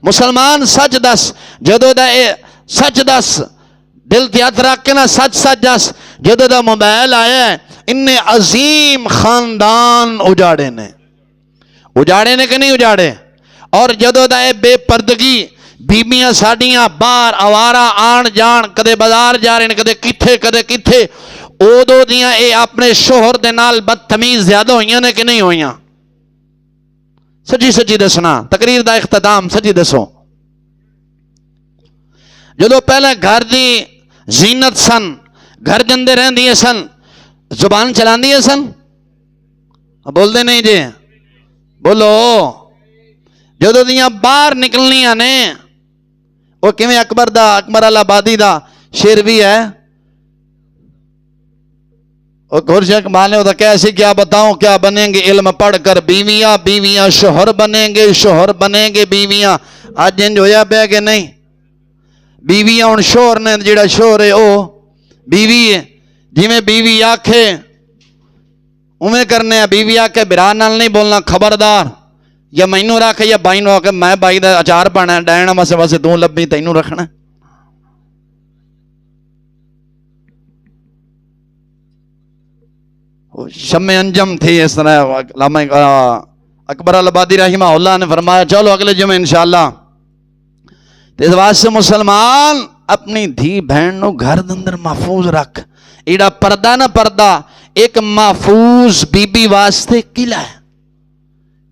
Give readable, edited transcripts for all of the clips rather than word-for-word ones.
मुसलमान सच दस, जदों दा सच दस, दिल ते हथ रख के ना सच सच दस, जदों दा मोबाइल आया इन्ने अजीम खानदान उजाड़े ने कि नहीं उजाड़े। और जदों दा बेपर्दगी बीबियां साडियां बाहर आवारा आन जान, कदे बाजार जा रहे हैं, कदे किथे, उदों दियां ये अपने शोहर दे नाल बदतमीज ज्यादा होइयां ने कि नहीं होइयां? सच्ची सच्ची दसना, तकरीर दा इख्तिताम सच्ची दसो। जदों पहले घर दी जीनत सन, घर के अंदर रहंदियां सन, जुबान चलांदियां सन? बोलते नहीं जे, बोलो। जदों दियां बाहर निकलनियां ने, वो किवें अकबर अल आबादी दा शेर भी है, और गुरशेख माने तो कैसी क्या बताऊं, क्या बनेंगे इल्म पढ़कर बीवियां, बीवियां शोहर बनेंगे, शोहर बनेंगे बीवियां। अज इंज होया पिया कि नहीं? बीवियां हुण शोहर ने, जिहड़ा शोहर है वो बीवी है। जिवें बीवी आखे उवें करने। बीवी आखे बिरा नाल नहीं बोलना, खबरदार, या मैनू रख या बाई नू आके मैं बाई का अचार पाना, डैन वसे वसे तू लभी तैनू रखना। शम्मे अंजम थी इस तरह। अकबर अल आबादी रहमहुल्लाह ने फरमाया चलो अगले जुमे इंशाअल्लाह। इस वास्ते मुसलमान अपनी धी बहन नू घर दे अंदर महफूज रख। इहड़ा पर्दा ना, पर्दा एक महफूज बीबी वास्ते किला है।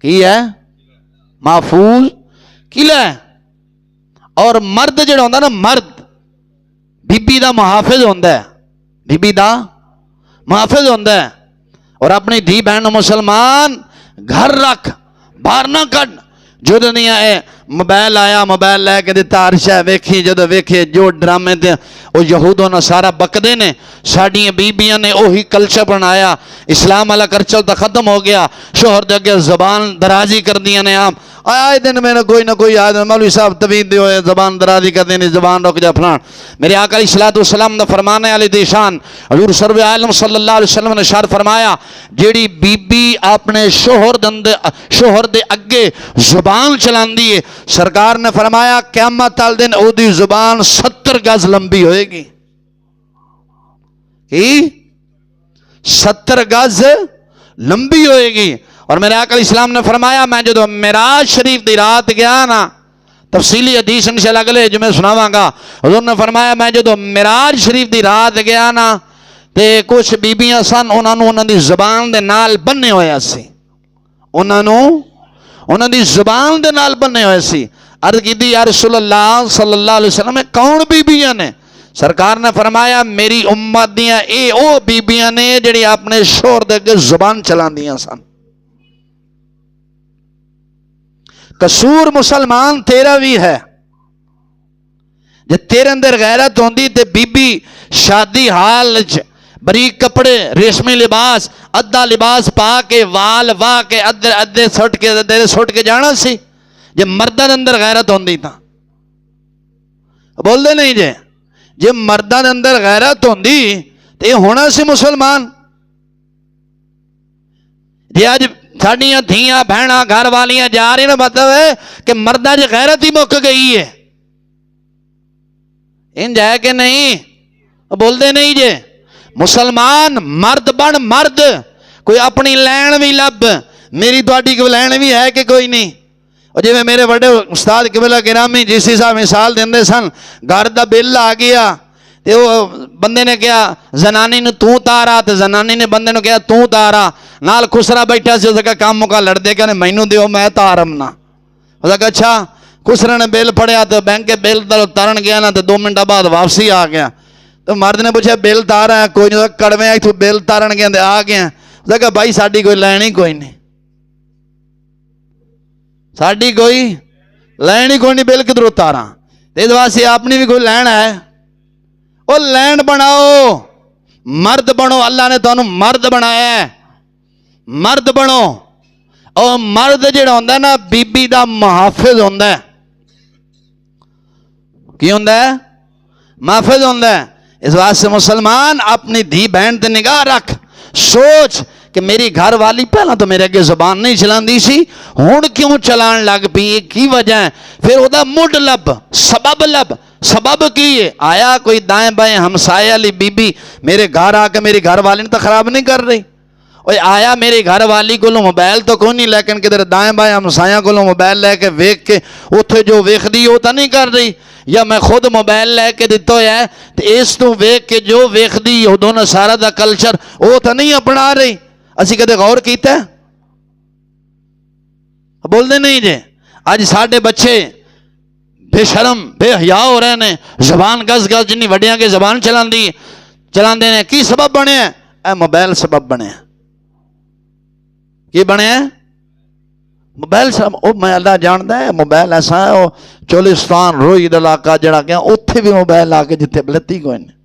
की है? महफूज किला है। और मर्द जिहड़ा होंदा ना, मर्द बीबी दा मुहाफिज होंदा है, बीबी दा मुहाफिज होंदा है। और अपनी धी बहन मुसलमान घर रख, बाहर ना कढ़। जो दुनिया है मोबाइल आया, मोबाइल लैके दिता, अरशा वेखी, जो वेखे जो ड्रामे ते वो यहूदों ने सारा बकदे ने, साड़ियां बीबियां ने वही कल्चर बनाया। इस्लाम वाला कल्चर तो खत्म हो गया। शोहर दे अगे जबान दराजी कर दिया ने। आम आए दिन मैंने कोई ना कोई आए मौलवी साहब तवीद दे होए जबान दराजी कर देनी, जबान रुक जा फलान। मेरे आका अलैहिस्सलातु वस्सलाम दा फरमाने वाली दी शान हजूर सर्वे आलम सल्लल्लाहु अलैहि वसल्लम ने इरशाद फरमाया, जेड़ी बीबी अपने शोहर दे अगे जुबान चलांदी है, सरकार ने फरमाया क़यामत वाले दिन ओदी जुबान 70 गज लंबी होएगी। 70 गज लंबी होएगी। और मेरे आका इस्लाम ने फरमाया, मैं जो मेराज शरीफ दी रात गया ना, तफसीली हदीस इंशाअल्लाह अगले जुमे सुनावांगा। हुजूर ने फरमाया मैं जो मेराज शरीफ दी रात गया ना, ते कुछ बीबियां सन, उन्होंने दी जुबान दे नाल बन्ने होया सी, उन्होंने दी जुबान दे नाल बन्ने होए सी। अर्ज की या रसूलल्लाह सल्लल्लाहु अलैहि वसल्लम, कौन बीबियां ने? सरकार ने फरमाया मेरी उम्मत दियां ए ओ बीबियां ने जिहड़ी अपने शोहर दे अगे जुबान चलांदियां सन। कसूर मुसलमान तेरा भी है। जे तेरे अंदर गैरत होंदी ते बीबी शादी हाल च बरीक कपड़े, रेशमी लिबास, अद्धा लिबास पा के, वाल वाह के, अद्धे अद्धे सुट के जाना सी। जे मर्दां दे अंदर गैरत होंदी तां बोलदे नहीं जे मर्दां दे अंदर गैरत होंदी ते होना सी मुसलमान। जे अज साडियां धीआं भैणां घर वालियां जा रही ना, मतलब है कि मर्दां च गैरत ही मुक गई है। इंज है कि नहीं? बोलते नहीं जे। मुसलमान मर्द बन, मर्द। कोई अपनी लैन भी लब, मेरी तुहाडी कोई लैन भी है कि कोई नहीं। और जिवें मेरे बड़े उस्ताद किबला गिरामी जीसी साहब मिसाल देंदे सन, घर का बिल आ गया ते वो बंदे ने कहा जनानी ने तू तारा, तो जनानी ने बंदे ने कहा तू तारा। नाल खुसरा बैठा से उसका काम मुका लड़दे कहने मैनू दिओ मैं तारम ना। उसका अच्छा, खुसरे ने बिल फड़िया तो बैंक के बिल तारन गया ना, तो 2 मिनट बाद वापसी आ गया। तो मर्द ने पूछा बिल तारा है? कोई नहीं। कड़वे इतों बिल तारन गया तो आ गया। उसका कहा भाई साड़ी कोई लैनी कोई नहीं, साड़ी कोई लैनी कोई नहीं, बिल किधरों तारा। इस वास्ते अपनी भी कोई लैन है, वो लैंड बनाओ, मर्द बनो। अल्लाह ने तुहानू मर्द बनाया है, मर्द बनो। और मर्द जिहड़ा होंदा ना बीबी दा मुहाफिज होंदा है। की होंदा है? मुहाफिज होंदा है। इस वास्ते मुसलमान अपनी धी बहन ते निगाह रख, सोच कि मेरी घर वाली पहला तो मेरे अगे जबान नहीं चलाती सी, हुण क्यों चलान लग पई, की वजह है? फिर वह मुड लब, सबब लब। सबब की है? आया कोई दाएं बाएं हमसाए वाली बीबी मेरे घर आके मेरी घर वाली ने तो खराब नहीं कर रही। ओए आया मेरी घर वाली को मोबाइल तो कोई नहीं, लेकिन किधर दाएं बाएं हमसाया को मोबाइल लैके वेख के उत्थे जो वेखदी वो तो नहीं कर रही, या मैं खुद मोबाइल लैके दिता है तो इस तू वेख के जो वेखदी उदों सारा दा कल्चर वो तो नहीं अपना रही। असी कदे गौर किया? बोलते नहीं जे। अज साडे बच्चे बेशरम बेहया हो रहे ने, जबान गज गज जिन्नी वड्डियां के जबान चलाते ने। की सबब बने? ए मोबाइल सबब बने। की बने? मोबाइल सब। ओ मैं अल्लाह जानता है मोबाइल ऐसा है, वो चोलिस्तान रोहित इलाका जड़ा गया उत्थे भी मोबाइल आके जिथे बलती कोई नहीं।